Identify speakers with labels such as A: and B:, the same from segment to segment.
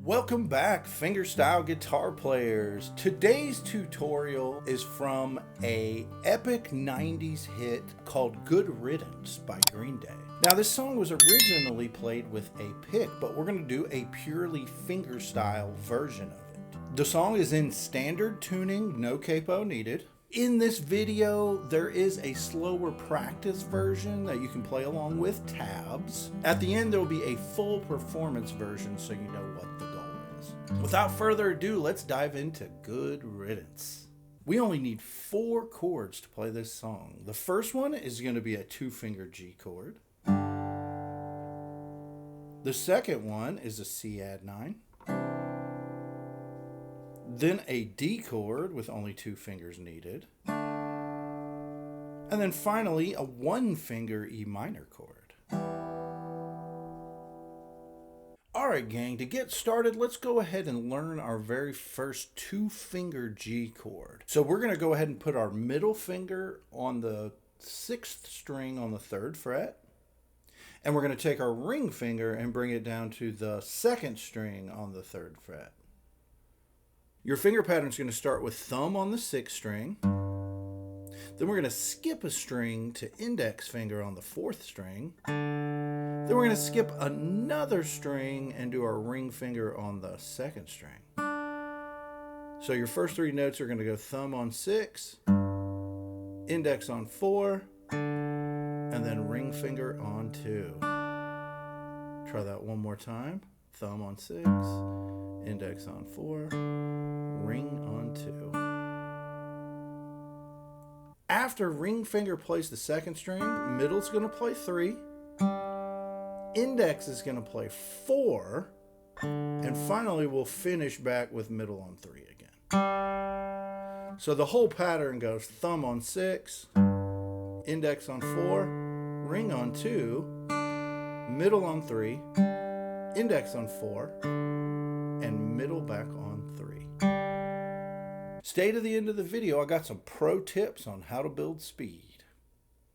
A: Welcome back, fingerstyle guitar players. Today's tutorial is from a epic 90s hit called Good Riddance by Green Day. Now this song was originally played with a pick, but we're going to do a purely fingerstyle version of it. The song is in standard tuning, no capo needed. In this video, there is a slower practice version that you can play along with tabs. At the end, there will be a full performance version so you know what the goal is. Without further ado, let's dive into Good Riddance. We only need 4 chords to play this song. The first one is going to be a 2-finger G chord. The second one is a C add 9. Then a D chord with only 2 fingers needed. And then finally a 1-finger E minor chord. Alright gang, to get started, let's go ahead and learn our very first 2-finger G chord. So we're going to go ahead and put our middle finger on the 6th string on the 3rd fret. And we're going to take our ring finger and bring it down to the 2nd string on the 3rd fret. Your finger pattern is going to start with thumb on the 6th string. Then we're going to skip a string to index finger on the 4th string. Then we're going to skip another string and do our ring finger on the 2nd string. So your first 3 notes are going to go thumb on 6, index on 4, and then ring finger on 2. Try that one more time. Thumb on 6, index on 4, ring on 2. After ring finger plays the 2nd string, middle's going to play 3, index is going to play 4, and finally we'll finish back with middle on 3 again. So the whole pattern goes thumb on 6, index on 4, ring on 2, middle on 3, index on 4, and middle back on 3. Stay to the end of the video. I got some pro tips on how to build speed.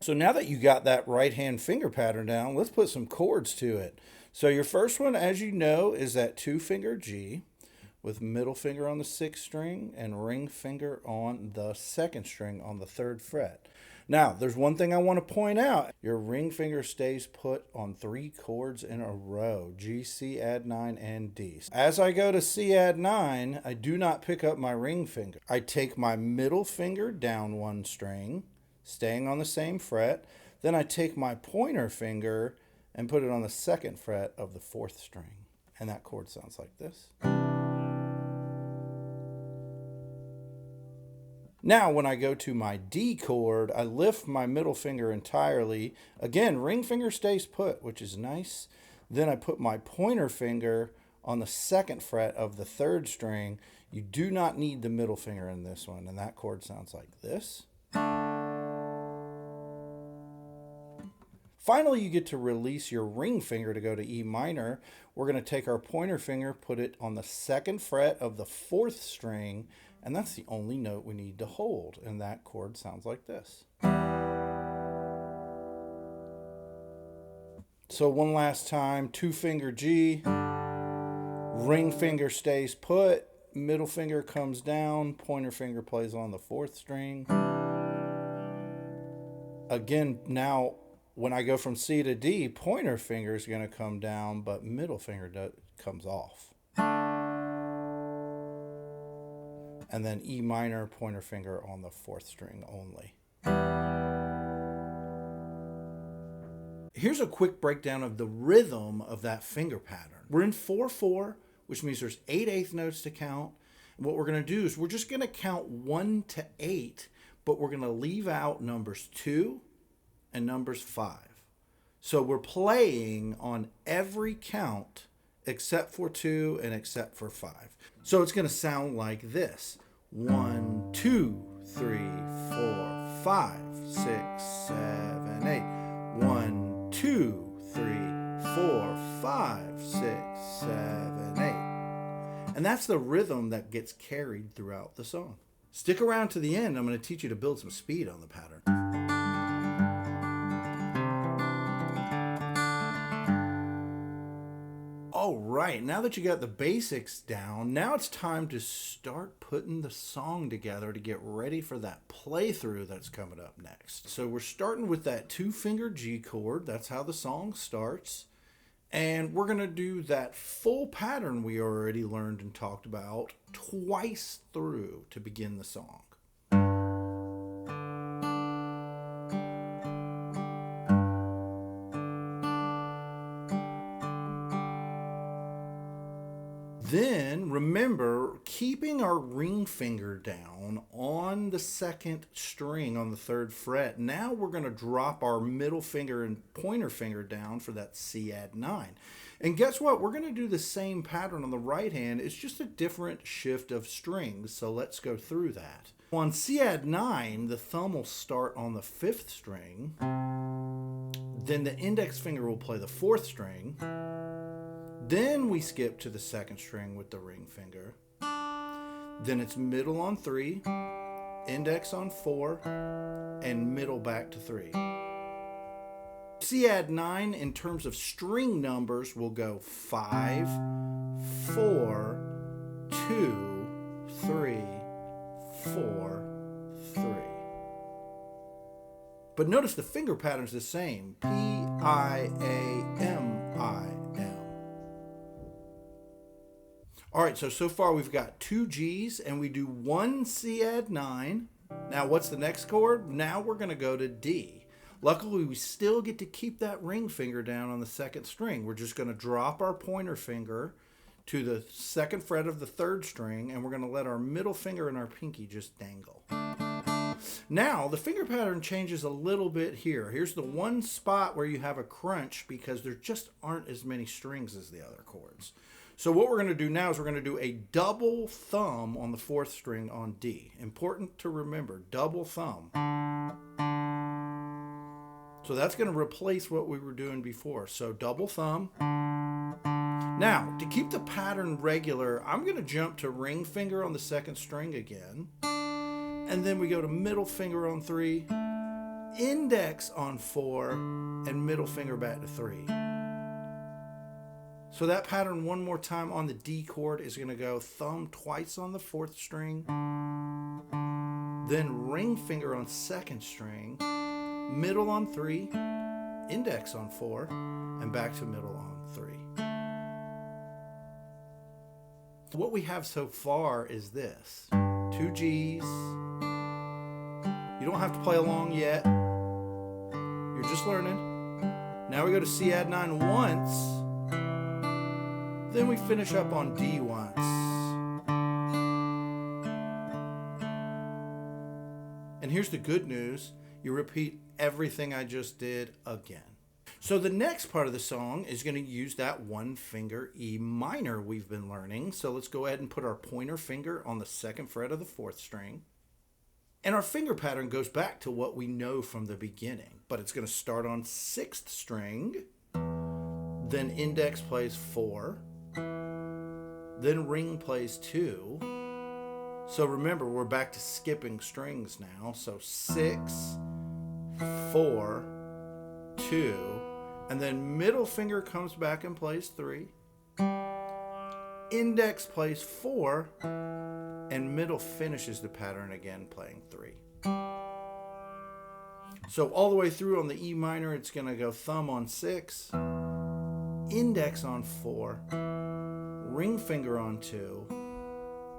A: So now that you got that right hand finger pattern down, let's put some chords to it. So your first one, as you know, is that 2-finger G with middle finger on the 6th string and ring finger on the 2nd string on the 3rd fret. Now, there's one thing I want to point out. Your ring finger stays put on 3 chords in a row, G, C add 9, and D. As I go to C add 9, I do not pick up my ring finger. I take my middle finger down 1 string, staying on the same fret. Then I take my pointer finger and put it on the 2nd fret of the 4th string. And that chord sounds like this. Now, when I go to my D chord, I lift my middle finger entirely. Again, ring finger stays put, which is nice. Then I put my pointer finger on the 2nd fret of the 3rd string. You do not need the middle finger in this one, and that chord sounds like this. Finally, you get to release your ring finger to go to E minor. We're going to take our pointer finger, put it on the 2nd fret of the 4th string, and that's the only note we need to hold, and that chord sounds like this. So one last time, 2-finger G, ring finger stays put, middle finger comes down, pointer finger plays on the 4th string. Again, now when I go from C to D, pointer finger is going to come down, but middle finger comes off. And then E minor, pointer finger on the 4th string only. Here's a quick breakdown of the rhythm of that finger pattern. We're in 4/4, which means there's 8 eighth notes to count. And what we're going to do is we're just going to count 1 to 8, but we're going to leave out numbers 2 and numbers 5. So we're playing on every count except for 2 and except for 5. So it's going to sound like this. 1, 2, 3, 4, 5, 6, 7, 8. 1, 2, 3, 4, 5, 6, 7, 8. And that's the rhythm that gets carried throughout the song. Stick around to the end. I'm going to teach you to build some speed on the pattern. All right. right, now that you got the basics down, now it's time to start putting the song together to get ready for that playthrough that's coming up next. So we're starting with that 2-finger G chord. That's how the song starts. And we're going to do that full pattern we already learned and talked about twice through to begin the song. Then remember, keeping our ring finger down on the second string on the 3rd fret, now we're going to drop our middle finger and pointer finger down for that C add 9. And guess what? We're going to do the same pattern on the right hand. It's just a different shift of strings, so let's go through that. On C add 9, the thumb will start on the 5th string, then the index finger will play the 4th string, then we skip to the 2nd string with the ring finger. Then it's middle on 3, index on 4, and middle back to 3. C add 9 in terms of string numbers will go 5, 4, 2, 3, 4, 3. But notice the finger pattern's the same. P-I-A-M-I. All right, so far we've got 2 G's and we do 1 C add 9. Now what's the next chord? Now we're going to go to D. Luckily, we still get to keep that ring finger down on the 2nd string. We're just going to drop our pointer finger to the 2nd fret of the 3rd string, and we're going to let our middle finger and our pinky just dangle. Now, the finger pattern changes a little bit here. Here's the one spot where you have a crunch because there just aren't as many strings as the other chords. So what we're going to do now is we're going to do a double thumb on the 4th string on D. Important to remember, double thumb. So that's going to replace what we were doing before. So double thumb. Now, to keep the pattern regular, I'm going to jump to ring finger on the 2nd string again. And then we go to middle finger on 3, index on 4, and middle finger back to 3. So that pattern one more time on the D chord is going to go thumb twice on the 4th string, then ring finger on 2nd string, middle on 3, index on 4, and back to middle on 3. What we have so far is this. 2 G's. You don't have to play along yet. You're just learning. Now we go to C add 9 once. Then we finish up on D once. And here's the good news. You repeat everything I just did again. So the next part of the song is going to use that 1-finger E minor we've been learning. So let's go ahead and put our pointer finger on the 2nd fret of the 4th string. And our finger pattern goes back to what we know from the beginning. But it's going to start on 6th string. Then index plays 4. Then ring plays 2. So remember, we're back to skipping strings now. So 6, 4, 2, and then middle finger comes back and plays 3. Index plays 4, and middle finishes the pattern again playing 3. So all the way through on the E minor, it's going to go thumb on 6, index on 4, ring finger on 2,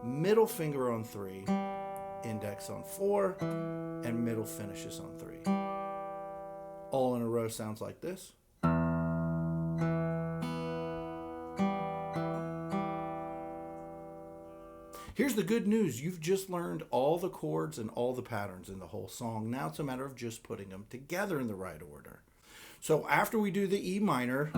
A: middle finger on 3, index on 4, and middle finishes on 3. All in a row sounds like this. Here's the good news. You've just learned all the chords and all the patterns in the whole song. Now it's a matter of just putting them together in the right order. So after we do the E minor,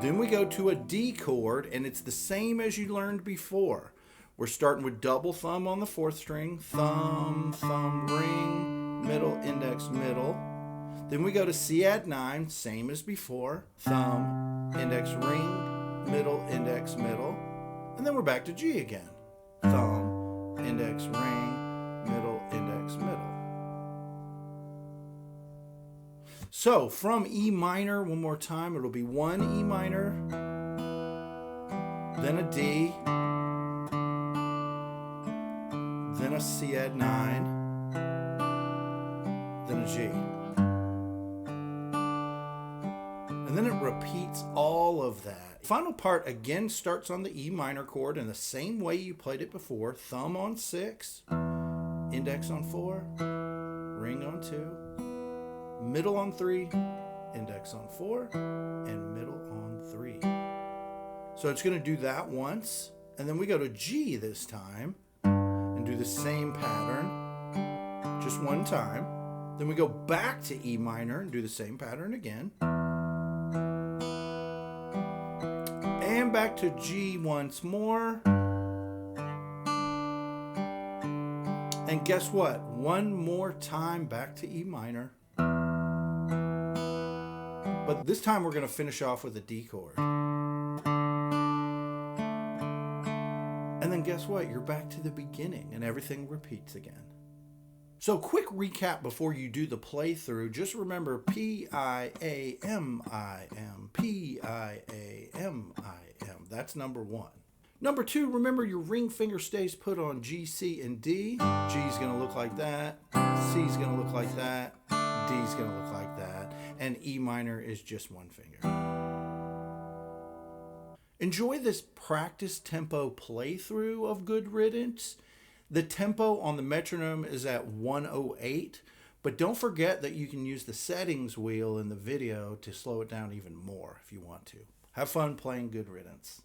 A: then we go to a D chord, and it's the same as you learned before. We're starting with double thumb on the 4th string, thumb, thumb, ring, middle, index, middle. Then we go to C add 9, same as before, thumb, index, ring, middle, index, middle. And then we're back to G again, thumb, index, ring, middle, index, middle. So from E minor, one more time, it'll be 1 E minor, then a D, then a C add 9, then a G. And then it repeats all of that. Final part again starts on the E minor chord in the same way you played it before. Thumb on 6, index on 4, ring on 2, middle on 3, index on 4, and middle on 3. So it's going to do that once, and then we go to G this time and do the same pattern just one time. Then we go back to E minor and do the same pattern again. And back to G once more. And guess what? One more time back to E minor. But this time we're going to finish off with a D chord. And then guess what? You're back to the beginning and everything repeats again. So quick recap before you do the playthrough. Just remember P-I-A-M-I-M, P-I-A-M-I-M. That's number 1. Number 2, remember your ring finger stays put on G, C, and D. G's going to look like that. C's going to look like that. D's going to look like that. And E minor is just one finger. Enjoy this practice tempo playthrough of Good Riddance. The tempo on the metronome is at 108, but don't forget that you can use the settings wheel in the video to slow it down even more if you want to. Have fun playing Good Riddance.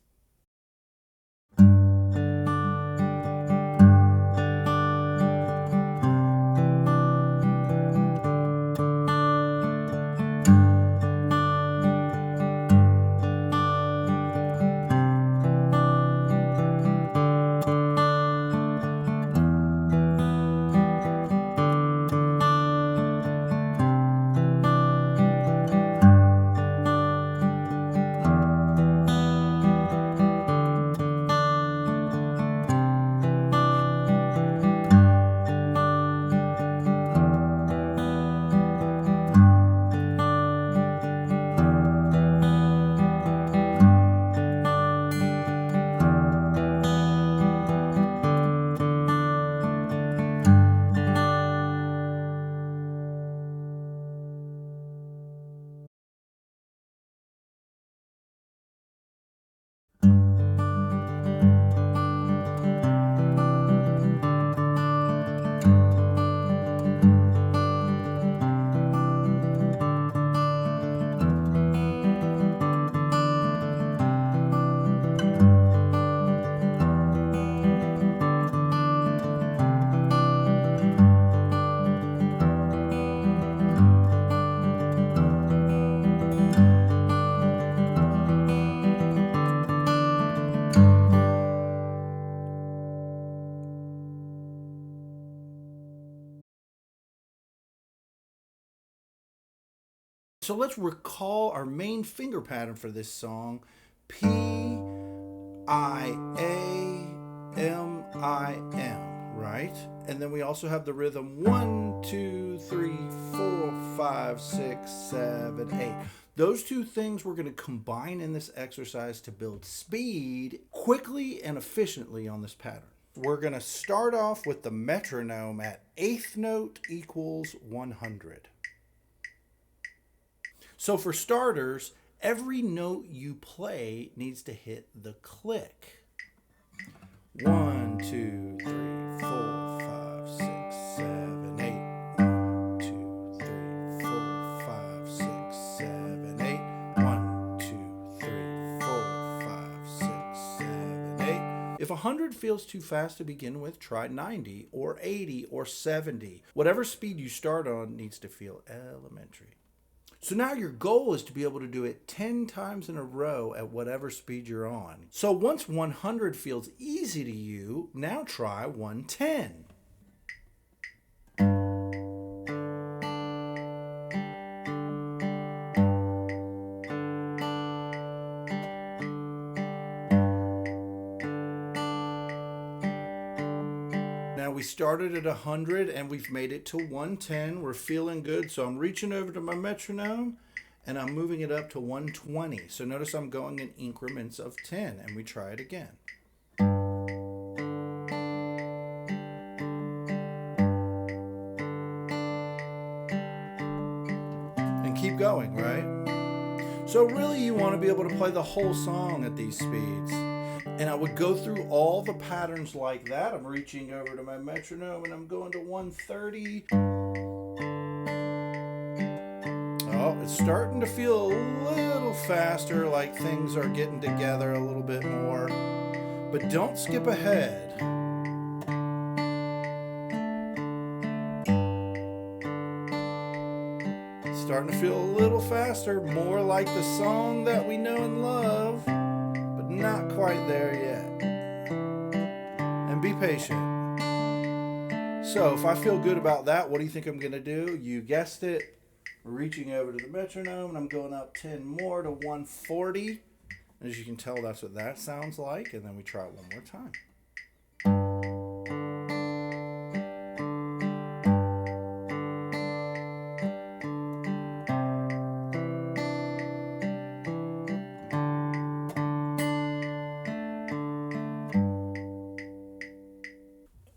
A: So let's recall our main finger pattern for this song. P-I-A-M-I-M, right? And then we also have the rhythm 1, 2, 3, 4, 5, 6, 7, 8. Those two things we're going to combine in this exercise to build speed quickly and efficiently on this pattern. We're going to start off with the metronome at 8th note equals 100. So for starters, every note you play needs to hit the click. 1, 2, 3, 4, 5, 6, 7, 8. 1, 2, 3, 4, 5, 6, 7, 8. 1, 2, 3, 4, 5, 6, 7, 8. If 100 feels too fast to begin with, try 90 or 80 or 70. Whatever speed you start on needs to feel elementary. So now your goal is to be able to do it 10 times in a row at whatever speed you're on. So once 100 feels easy to you, now try 110. we started at 100 and we've made it to 110. We're feeling good. So I'm reaching over to my metronome and I'm moving it up to 120. So notice I'm going in increments of 10, and we try it again. And keep going, right? So really you want to be able to play the whole song at these speeds. And I would go through all the patterns like that. I'm reaching over to my metronome and I'm going to 130. Oh, it's starting to feel a little faster, like things are getting together a little bit more. But don't skip ahead. It's starting to feel a little faster, more like the song that we know and love, but not quite there yet. And be patient. So if I feel good about that, what do you think I'm going to do? You guessed it. Reaching over to the metronome, and I'm going up 10 more to 140. As you can tell, that's what that sounds like. And then we try it one more time.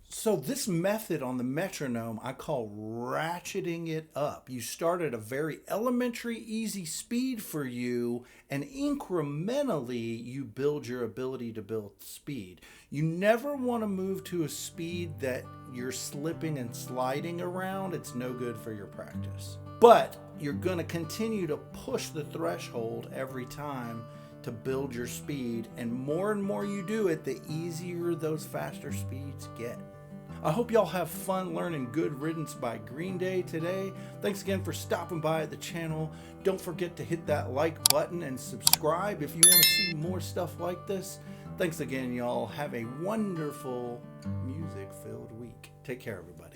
A: So this method on the metronome I call ratcheting it up. You start at a very elementary, easy speed for you, and incrementally you build your ability to build speed. You never want to move to a speed that you're slipping and sliding around. It's no good for your practice. But you're going to continue to push the threshold every time to build your speed, and more you do it, the easier those faster speeds get. I hope y'all have fun learning Good Riddance by Green Day today. Thanks again for stopping by the channel. Don't forget to hit that like button and subscribe if you want to see more stuff like this. Thanks again, y'all. Have a wonderful music-filled week. Take care, everybody.